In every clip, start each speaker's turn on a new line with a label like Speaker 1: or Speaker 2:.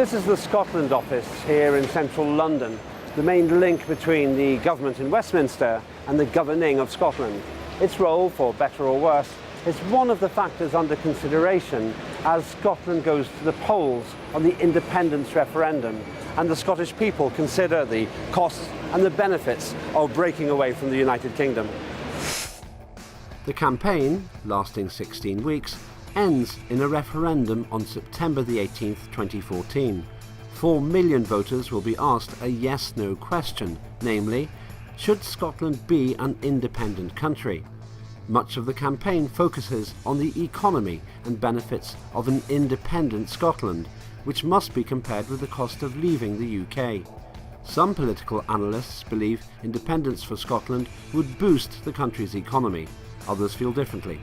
Speaker 1: This is the Scotland office here in central London, the main link between the government in Westminster and the governing of Scotland. Its role, for better or worse, is one of the factors under consideration as Scotland goes to the polls on the independence referendum and the Scottish people consider the costs and the benefits of breaking away from the United Kingdom. The campaign, lasting 16 weeks, ends in a referendum on September the 18th, 2014. 4 million voters will be asked a yes-no question, namely, should Scotland be an independent country? Much of the campaign focuses on the economy and benefits of an independent Scotland, which must be compared with the cost of leaving the UK. Some political analysts believe independence for Scotland would boost the country's economy. Others feel differently.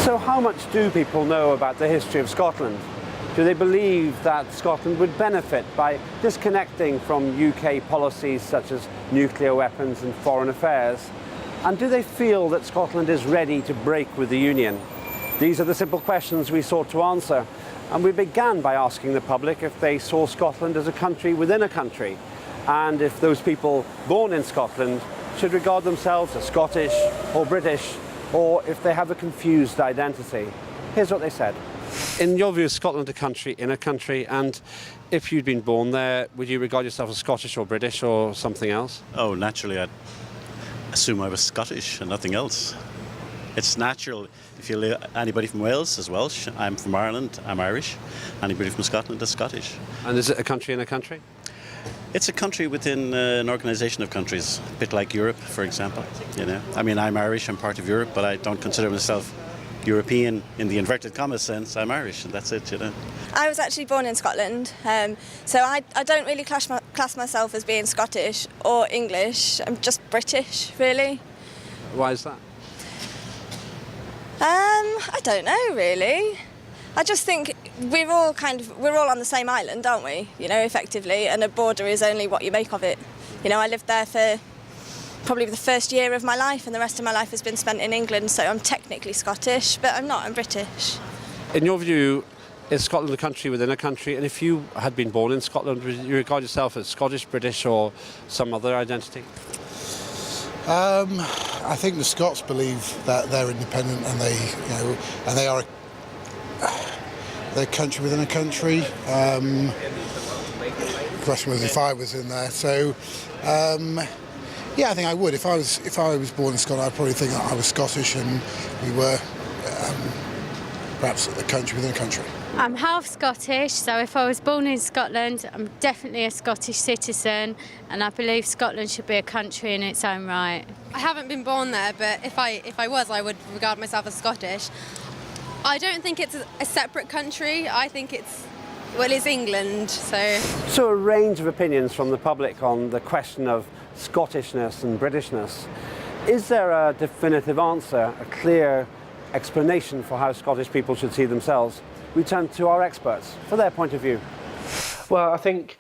Speaker 1: So how much do people know about the history of Scotland? Do they believe that Scotland would benefit by disconnecting from UK policies such as nuclear weapons and foreign affairs? And do they feel that Scotland is ready to break with the Union? These are the simple questions we sought to answer, and we began by asking the public if they saw Scotland as a country within a country, and if those people born in Scotland should regard themselves as Scottish or British, or if they have a confused identity. Here's what they said. In your view, is Scotland a country in a country, and if you'd been born there, would you regard yourself as Scottish or British or something else?
Speaker 2: Oh, naturally, I'd assume I was Scottish and nothing else. It's natural. If you anybody from Wales is Welsh, I'm from Ireland, I'm Irish. Anybody from Scotland is Scottish.
Speaker 1: And is it a country in a country?
Speaker 2: It's a country within an organisation of countries, a bit like Europe, for example. You know, I mean, I'm Irish, I'm part of Europe, but I don't consider myself European in the inverted commas sense. I'm Irish, and that's it, you know.
Speaker 3: I was actually born in Scotland, so I don't really class myself as being Scottish or English. I'm just British, really.
Speaker 1: Why is that?
Speaker 3: I don't know, really. I just think we're all on the same island, aren't we? You know, effectively, and a border is only what you make of it. You know, I lived there for probably the first year of my life, and the rest of my life has been spent in England, so I'm technically Scottish, but I'm not, I'm British.
Speaker 1: In your view, is Scotland a country within a country, and if you had been born in Scotland, would you regard yourself as Scottish, British, or some other identity?
Speaker 4: I think the Scots believe that they're independent, and they are they're a country within a country. The question was if I was in there. So, yeah, I think I would. If I was born in Scotland, I'd probably think that I was Scottish, and we were perhaps a country within a country.
Speaker 5: I'm half Scottish, so if I was born in Scotland, I'm definitely a Scottish citizen, and I believe Scotland should be a country in its own right.
Speaker 6: I haven't been born there, but if I was, I would regard myself as Scottish. I don't think it's a separate country. I think it's England, so...
Speaker 1: So a range of opinions from the public on the question of Scottishness and Britishness. Is there a definitive answer, a clear explanation for how Scottish people should see themselves? We turn to our experts for their point of view.
Speaker 7: Well, I think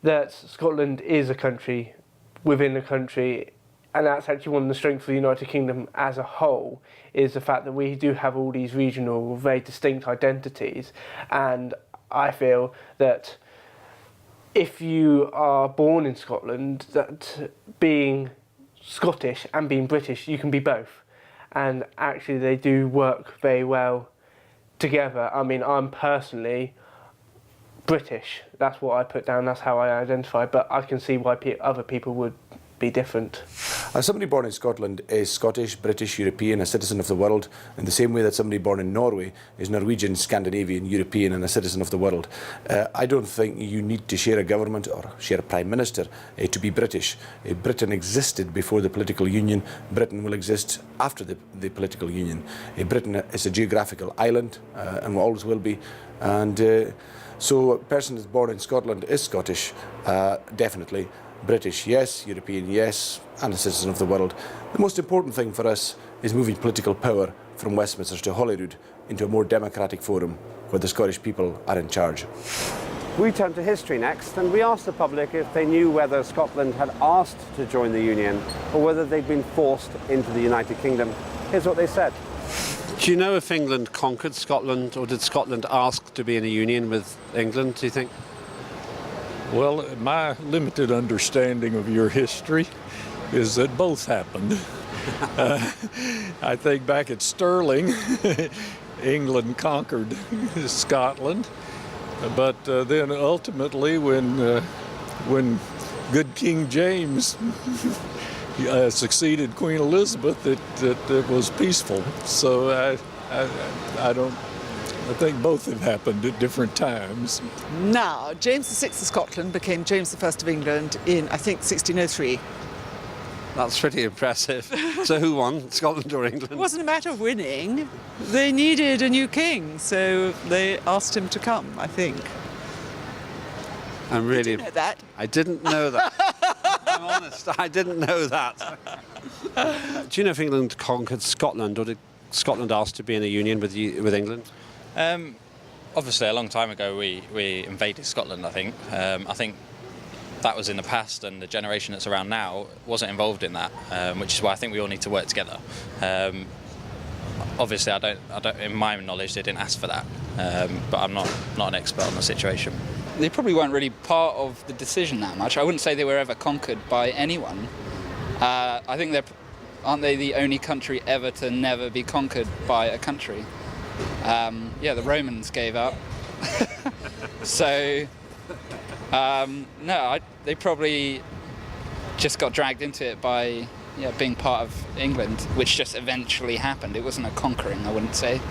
Speaker 7: that Scotland is a country within a country, and that's actually one of the strengths of the United Kingdom as a whole, is the fact that we do have all these regional, very distinct identities, and I feel that if you are born in Scotland, that being Scottish and being British, you can be both, and actually they do work very well together. I mean, I'm personally British. That's what I put down, that's how I identify, but I can see why other people would be different.
Speaker 8: Somebody born in Scotland is Scottish, British, European, a citizen of the world, in the same way that somebody born in Norway is Norwegian, Scandinavian, European, and a citizen of the world. I don't think you need to share a government or share a Prime Minister to be British. Britain existed before the political union. Britain will exist after the political union. Britain is a geographical island and always will be. And so a person that's born in Scotland is Scottish, definitely. British, yes. European, yes. And a citizen of the world. The most important thing for us is moving political power from Westminster to Holyrood into a more democratic forum where the Scottish people are in charge.
Speaker 1: We turn to history next, and we asked the public if they knew whether Scotland had asked to join the Union or whether they'd been forced into the United Kingdom. Here's what they said. Do you know if England conquered Scotland, or did Scotland ask to be in a union with England, do you think?
Speaker 9: Well, my limited understanding of your history is that both happened. I think back at Stirling, England conquered Scotland, but then ultimately when good King James succeeded Queen Elizabeth, it was peaceful. So I think both have happened at different times.
Speaker 10: Now, James VI of Scotland became James I of England in, I think, 1603.
Speaker 1: That's pretty impressive. So who won, Scotland or England?
Speaker 10: It wasn't a matter of winning. They needed a new king, so they asked him to come, I think.
Speaker 1: I'm really...
Speaker 10: Did you know that?
Speaker 1: I didn't know that. I'm honest, I didn't know that. Do you know if England conquered Scotland, or did Scotland ask to be in a union with England?
Speaker 11: Obviously, a long time ago, we invaded Scotland, I think. I think that was in the past, and the generation that's around now wasn't involved in that, which is why I think we all need to work together. Obviously, I don't, in my knowledge, they didn't ask for that, but I'm not an expert on the situation.
Speaker 12: They probably weren't really part of the decision that much. I wouldn't say they were ever conquered by anyone. I think aren't they the only country ever to never be conquered by a country? Yeah, the Romans gave up. So, no, they probably just got dragged into it by being part of England, which just eventually happened. It wasn't a conquering, I wouldn't say.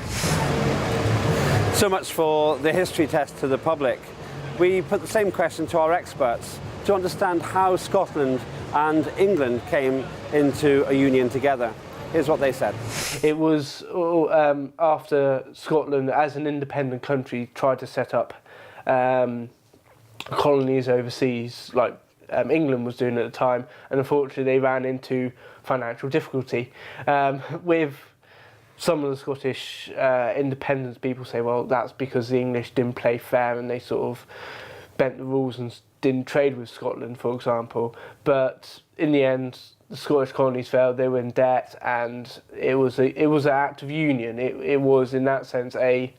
Speaker 1: So much for the history test to the public. We put the same question to our experts to understand how Scotland and England came into a union together. Here's what they said.
Speaker 7: It was after Scotland, as an independent country, tried to set up colonies overseas, like England was doing at the time, and unfortunately they ran into financial difficulty. With some of the Scottish independence people say, well, that's because the English didn't play fair and they sort of bent the rules and didn't trade with Scotland, for example. But in the end, the Scottish colonies failed, they were in debt, and it was an act of union. It was, in that sense, a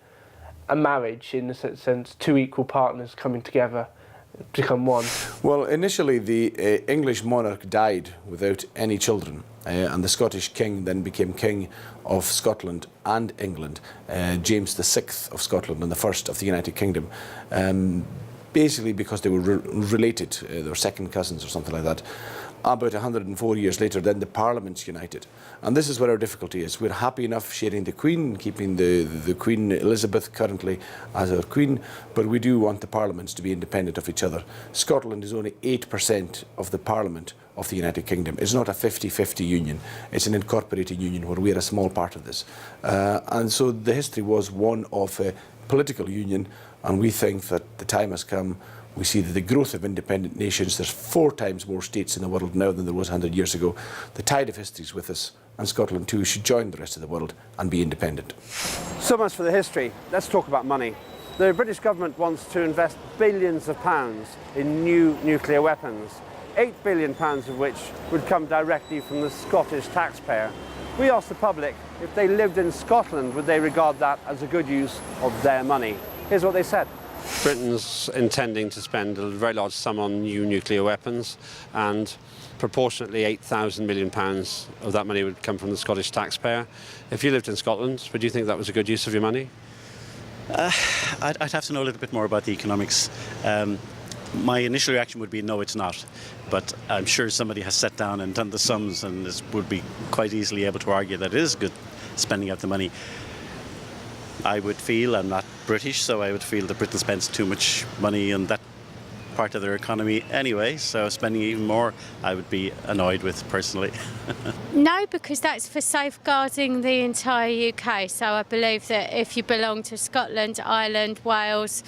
Speaker 7: marriage, in the sense, two equal partners coming together to become one.
Speaker 8: Well, initially the English monarch died without any children, and the Scottish king then became king of Scotland and England, James VI of Scotland and the first of the United Kingdom, basically because they were related, they were second cousins or something like that. About 104 years later, then the Parliaments united. And this is where our difficulty is. We're happy enough sharing the Queen, keeping the Queen Elizabeth currently as our Queen, but we do want the Parliaments to be independent of each other. Scotland is only 8% of the Parliament of the United Kingdom. It's not a 50-50 union. It's an incorporated union where we're a small part of this. And so the history was one of a political union, and we think that the time has come. We see that the growth of independent nations, there's 4 times more states in the world now than there was 100 years ago. The tide of history is with us, and Scotland too should join the rest of the world and be independent.
Speaker 1: So much for the history. Let's talk about money. The British government wants to invest billions of pounds in new nuclear weapons, £8 billion of which would come directly from the Scottish taxpayer. We asked the public if they lived in Scotland, would they regard that as a good use of their money? Here's what they said. Britain's intending to spend a very large sum on new nuclear weapons, and proportionately £8,000 million of that money would come from the Scottish taxpayer. If you lived in Scotland, would you think that was a good use of your money?
Speaker 2: I'd have to know a little bit more about the economics. My initial reaction would be no, it's not. But I'm sure somebody has sat down and done the sums and would be quite easily able to argue that it is good spending out the money. I would feel, I'm not British, so I would feel that Britain spends too much money on that part of their economy anyway, so spending even more I would be annoyed with personally.
Speaker 5: No, because that's for safeguarding the entire UK. So I believe that if you belong to Scotland, Ireland, Wales,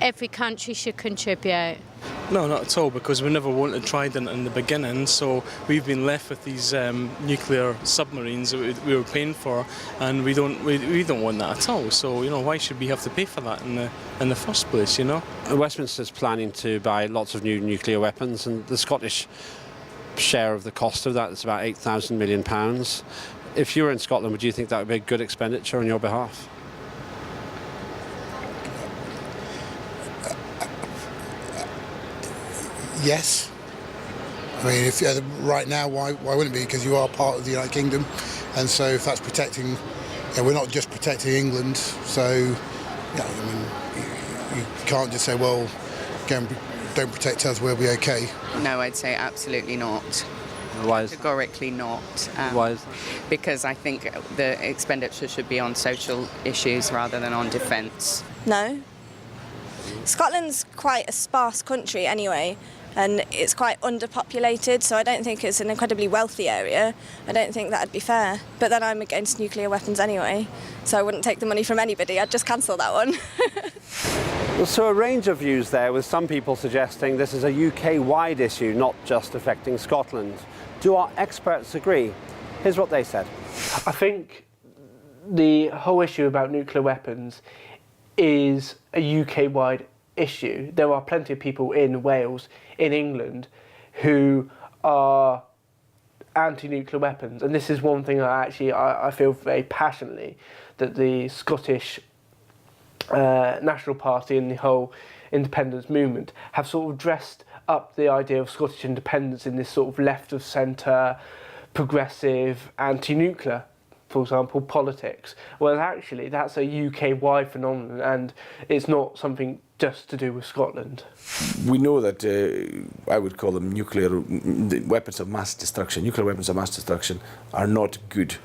Speaker 5: every country should contribute.
Speaker 13: No, not at all, because we never wanted Trident in the beginning, so we've been left with these nuclear submarines that we were paying for, and we don't want that at all. So, you know, why should we have to pay for that in the first place, you know?
Speaker 1: Westminster's planning to buy lots of new nuclear weapons, and the Scottish share of the cost of that is about £8,000 million. if you were in Scotland, would you think that would be a good expenditure on your behalf?
Speaker 4: Yes. I mean, if right now, why wouldn't it be? Because you are part of the United Kingdom, and so if that's protecting, we're not just protecting England. So, I mean, you can't just say, well, don't protect us, we'll be okay.
Speaker 14: No, I'd say absolutely not.
Speaker 1: Why is
Speaker 14: Categorically not.
Speaker 1: Why is that?
Speaker 14: Because I think the expenditure should be on social issues rather than on defence.
Speaker 3: No. Scotland's quite a sparse country anyway, and it's quite underpopulated, so I don't think it's an incredibly wealthy area. I don't think that'd be fair. But then I'm against nuclear weapons anyway, so I wouldn't take the money from anybody. I'd just cancel that one.
Speaker 1: So a range of views there, with some people suggesting this is a UK-wide issue, not just affecting Scotland. Do our experts agree? Here's what they said.
Speaker 7: I think the whole issue about nuclear weapons is a UK-wide issue. There are plenty of people in Wales, in England, who are anti-nuclear weapons, and this is one thing I feel very passionately, that the Scottish National Party and the whole independence movement have sort of dressed up the idea of Scottish independence in this sort of left-of-centre, progressive, anti-nuclear, for example, politics. Well, actually, that's a UK-wide phenomenon, and it's not something just to do with Scotland.
Speaker 8: We know that I would call them nuclear weapons of mass destruction. Nuclear weapons of mass destruction are not good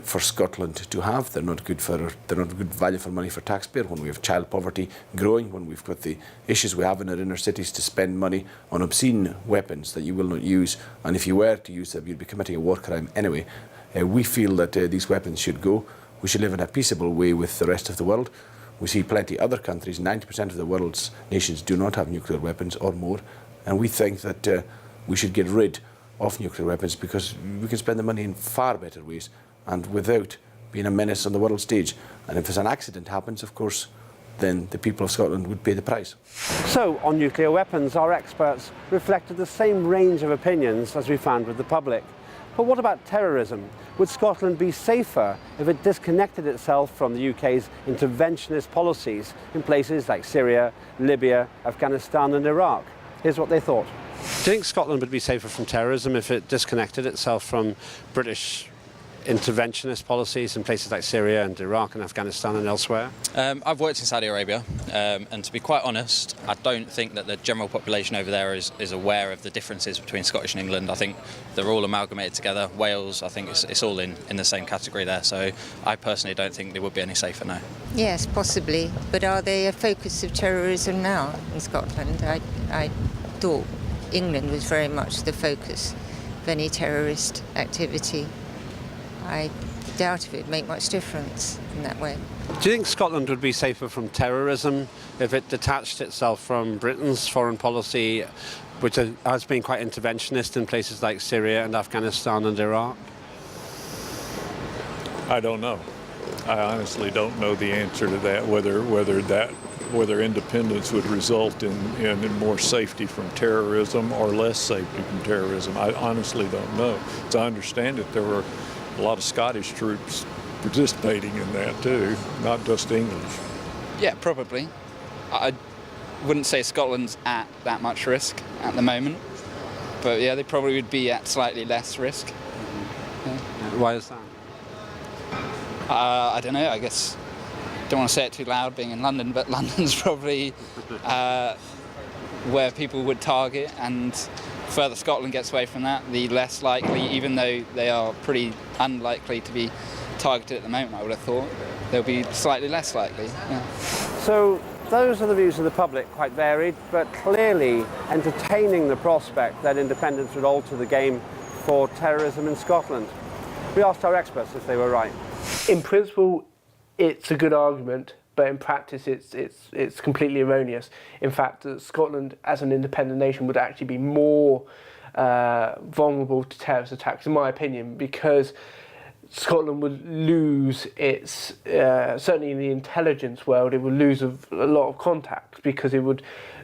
Speaker 8: for Scotland to have. They're not good value for money for taxpayer when we have child poverty growing, when we've got the issues we have in our inner cities to spend money on obscene weapons that you will not use, and if you were to use them, you'd be committing a war crime anyway. We feel that these weapons should go. We should live in a peaceable way with the rest of the world. We see plenty other countries, 90% of the world's nations do not have nuclear weapons or more, and we think that we should get rid of nuclear weapons because we can spend the money in far better ways and without being a menace on the world stage. And if an accident happens, of course, then the people of Scotland would pay the price.
Speaker 1: So, on nuclear weapons, our experts reflected the same range of opinions as we found with the public. But what about terrorism? Would Scotland be safer if it disconnected itself from the UK's interventionist policies in places like Syria, Libya, Afghanistan and Iraq? Here's what they thought. Do you think Scotland would be safer from terrorism if it disconnected itself from British interventionist policies in places like Syria and Iraq and Afghanistan and elsewhere?
Speaker 11: I've worked in Saudi Arabia, and to be quite honest, I don't think that the general population over there is aware of the differences between Scottish and England. I think they're all amalgamated together. Wales, I think it's all in the same category there, so I personally don't think they would be any safer now.
Speaker 15: Yes, possibly, but are they a focus of terrorism now in Scotland? I thought England was very much the focus of any terrorist activity. I doubt if it would make much difference in that way.
Speaker 1: Do you think Scotland would be safer from terrorism if it detached itself from Britain's foreign policy, which has been quite interventionist in places like Syria and Afghanistan and Iraq?
Speaker 9: I don't know. I honestly don't know the answer to that, whether independence would result in more safety from terrorism or less safety from terrorism. I honestly don't know. As I understand it, there were a lot of Scottish troops participating in that too, not just English.
Speaker 12: Yeah, probably. I wouldn't say Scotland's at that much risk at the moment, but yeah, they probably would be at slightly less risk. Yeah.
Speaker 1: Why is that?
Speaker 12: I don't know, I guess, don't want to say it too loud being in London, but London's probably where people would target, and further Scotland gets away from that, the less likely, even though they are pretty unlikely to be targeted at the moment, I would have thought, they'll be slightly less likely. Yeah.
Speaker 1: So those are the views of the public, quite varied, but clearly entertaining the prospect that independence would alter the game for terrorism in Scotland. We asked our experts if they were right.
Speaker 7: In principle, it's a good argument, but in practice it's completely erroneous. In fact, Scotland as an independent nation would actually be more vulnerable to terrorist attacks, in my opinion, because Scotland would lose its, certainly in the intelligence world, it would lose a lot of contacts, because it would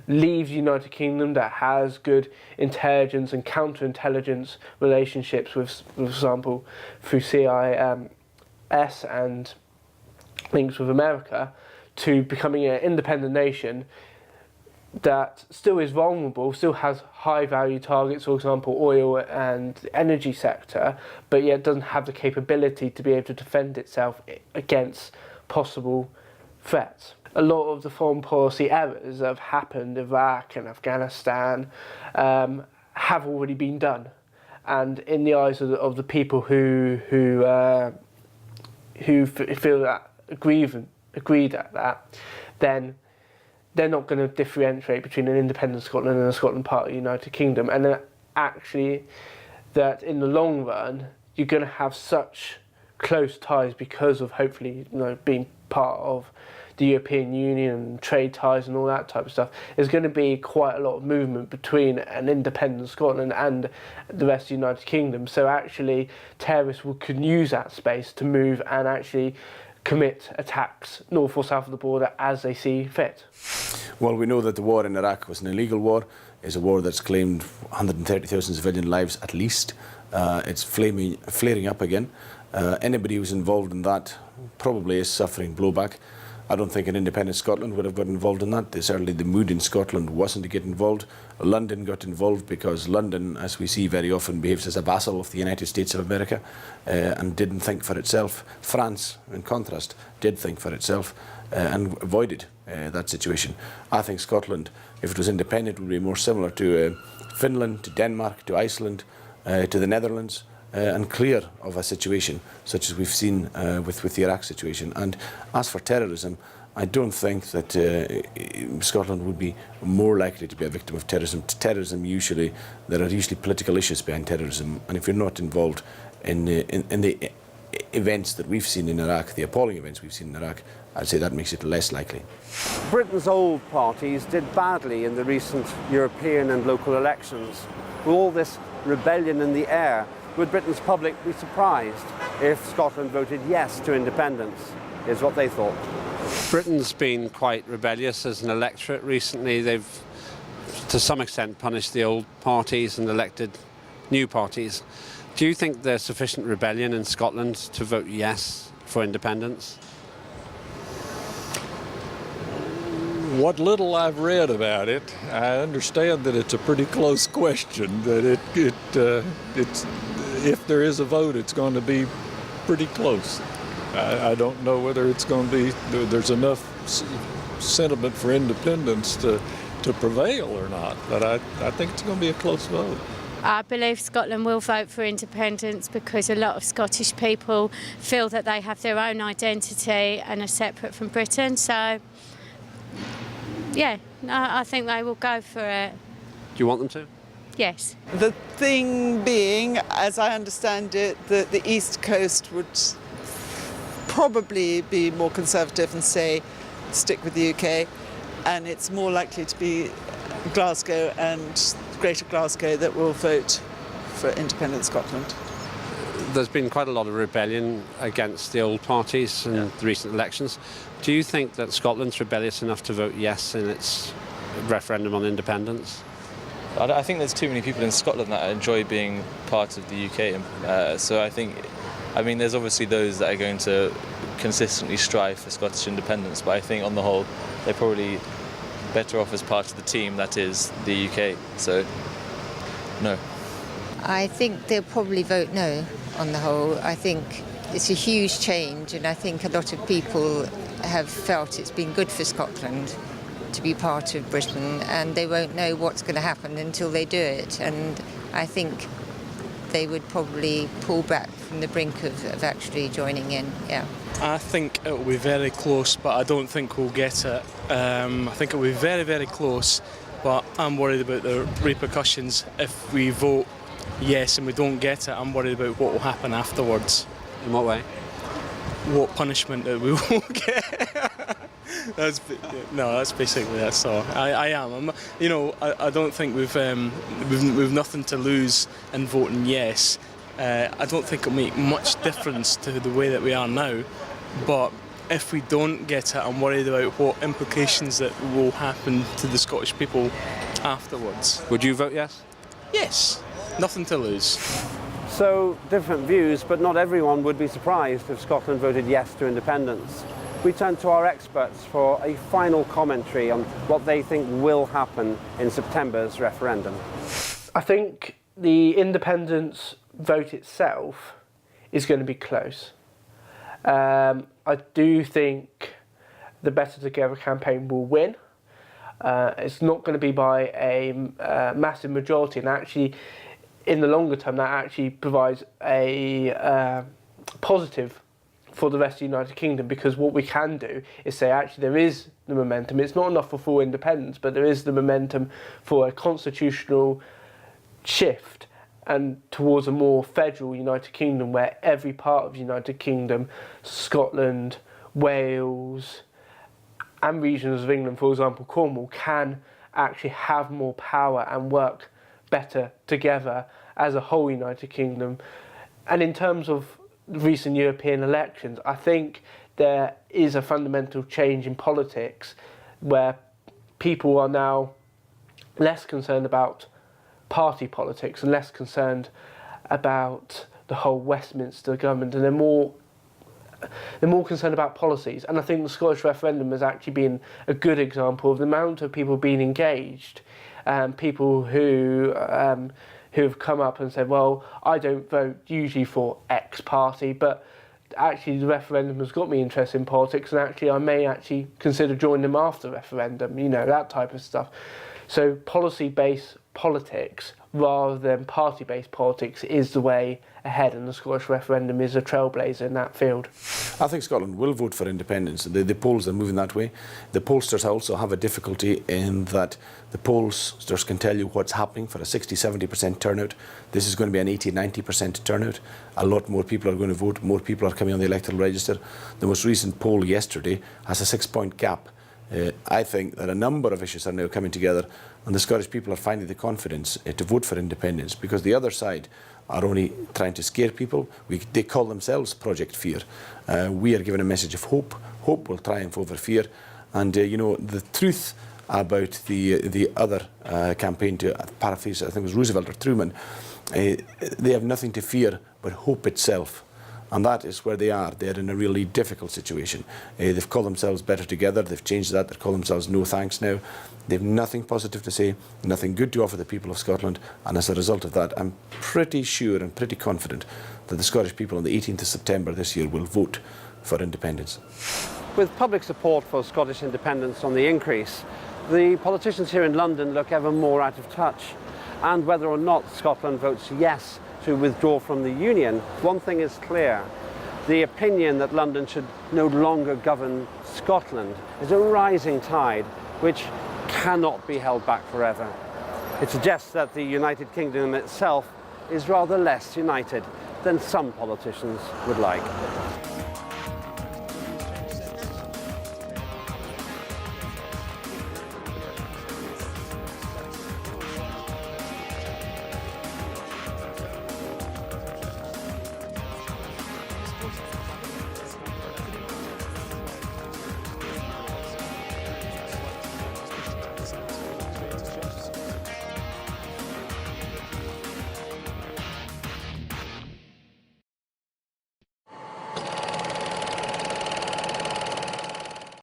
Speaker 7: leave the United Kingdom that has good intelligence and counterintelligence relationships with, for example, through CIS and links with America, to becoming an independent nation that still is vulnerable, still has high value targets, for example oil and the energy sector, but yet doesn't have the capability to be able to defend itself against possible threats. A lot of the foreign policy errors that have happened in Iraq and Afghanistan have already been done, and in the eyes of the people who feel that agreed at that, then they're not going to differentiate between an independent Scotland and a Scotland part of the United Kingdom, and then actually that in the long run you're going to have such close ties because of hopefully being part of the European Union and trade ties and all that type of stuff. There's going to be quite a lot of movement between an independent Scotland and the rest of the United Kingdom, so actually terrorists can use that space to move and actually commit attacks north or south of the border as they see fit.
Speaker 8: Well, we know that the war in Iraq was an illegal war. It's a war that's claimed 130,000 civilian lives at least. It's flaring up again. Anybody who's involved in that probably is suffering blowback. I don't think an independent Scotland would have got involved in that. Certainly the mood in Scotland wasn't to get involved. London got involved because London, as we see very often, behaves as a vassal of the United States of America and didn't think for itself. France, in contrast, did think for itself and avoided that situation. I think Scotland, if it was independent, would be more similar to Finland, to Denmark, to Iceland, to the Netherlands, and clear of a situation such as we've seen with the Iraq situation. And as for terrorism, I don't think that Scotland would be more likely to be a victim of terrorism. There are usually political issues behind terrorism, and if you're not involved in the events that we've seen in Iraq, the appalling events we've seen in Iraq, I'd say that makes it less likely.
Speaker 1: Britain's old parties did badly in the recent European and local elections. With all this rebellion in the air, would Britain's public be surprised if Scotland voted yes to independence, is what they thought. Britain's been quite rebellious as an electorate recently. They've, to some extent, punished the old parties and elected new parties. Do you think there's sufficient rebellion in Scotland to vote yes for independence?
Speaker 9: What little I've read about it, I understand that it's a pretty close question, that it's if there is a vote, it's going to be pretty close. I don't know whether it's going to be, there's enough sentiment for independence to prevail or not, but I think it's going to be a close vote.
Speaker 5: I believe Scotland will vote for independence because a lot of Scottish people feel that they have their own identity and are separate from Britain, so yeah, I think they will go for it.
Speaker 1: Do you want them to?
Speaker 5: Yes.
Speaker 10: The thing being, as I understand it, that the East Coast would probably be more conservative and say stick with the UK, and it's more likely to be Glasgow and Greater Glasgow that will vote for independent Scotland.
Speaker 1: There's been quite a lot of rebellion against the old parties in the recent elections. Do you think that Scotland's rebellious enough to vote yes in its referendum on independence?
Speaker 16: I think there's too many people in Scotland that enjoy being part of the UK. So I think, there's obviously those that are going to consistently strive for Scottish independence, but I think on the whole, they're probably better off as part of the team that is the UK. So, no.
Speaker 15: I think they'll probably vote no on the whole. I think it's a huge change, and I think a lot of people have felt it's been good for Scotland to be part of Britain, and they won't know what's going to happen until they do it, and I think they would probably pull back from the brink of actually joining in.
Speaker 13: I think it will be very close, but I don't think we'll get it. I think it will be very, very close, but I'm worried about the repercussions if we vote yes and we don't get it. I'm worried about what will happen afterwards.
Speaker 1: In what way?
Speaker 13: What punishment that we will get. That's basically that's all. I am. I don't think we've nothing to lose in voting yes. I don't think it'll make much difference to the way that we are now, but if we don't get it, I'm worried about what implications that will happen to the Scottish people afterwards.
Speaker 1: Would you vote yes?
Speaker 13: Yes, nothing to lose.
Speaker 1: So, different views, but not everyone would be surprised if Scotland voted yes to independence. We turn to our experts for a final commentary on what they think will happen in September's referendum.
Speaker 7: I think the independence vote itself is going to be close. I do think the Better Together campaign will win. It's not going to be by a massive majority, and actually in the longer term that actually provides a positive for the rest of the United Kingdom, because what we can do is say actually there is the momentum. It's not enough for full independence, but there is the momentum for a constitutional shift and towards a more federal United Kingdom where every part of the United Kingdom, Scotland, Wales and regions of England, for example Cornwall, can actually have more power and work better together as a whole United Kingdom. And in terms of recent European elections, I think there is a fundamental change in politics where people are now less concerned about party politics and less concerned about the whole Westminster government, and they're more concerned about policies. And I think the Scottish referendum has actually been a good example of the amount of people being engaged, people who have come up and said, well, I don't vote usually for X party, but actually the referendum has got me interested in politics, and actually I may actually consider joining them after the referendum, you know, that type of stuff. So policy-based politics rather than party-based politics is the way ahead, and the Scottish referendum is a trailblazer in that field.
Speaker 8: I think Scotland will vote for independence. The polls are moving that way. The pollsters also have a difficulty in that the pollsters can tell you what's happening for a 60-70% turnout. This is going to be an 80-90% turnout. A lot more people are going to vote. More people are coming on the electoral register. The most recent poll yesterday has a 6-point gap. I think that a number of issues are now coming together, and the Scottish people are finding the confidence to vote for independence, because the other side are only trying to scare people. They call themselves Project Fear. We are giving a message of hope. Hope will triumph over fear. And you know, the truth about the other campaign, to paraphrase, I think it was Roosevelt or Truman, they have nothing to fear but hope itself. And that is where they are. They're in a really difficult situation. They've called themselves Better Together. They've changed that. They call themselves No Thanks now. They've nothing positive to say, nothing good to offer the people of Scotland. And as a result of that, I'm pretty sure and pretty confident that the Scottish people on the 18th of September this year will vote for independence.
Speaker 1: With public support for Scottish independence on the increase, the politicians here in London look ever more out of touch. And whether or not Scotland votes yes to withdraw from the Union, one thing is clear. The opinion that London should no longer govern Scotland is a rising tide which cannot be held back forever. It suggests that the United Kingdom itself is rather less united than some politicians would like.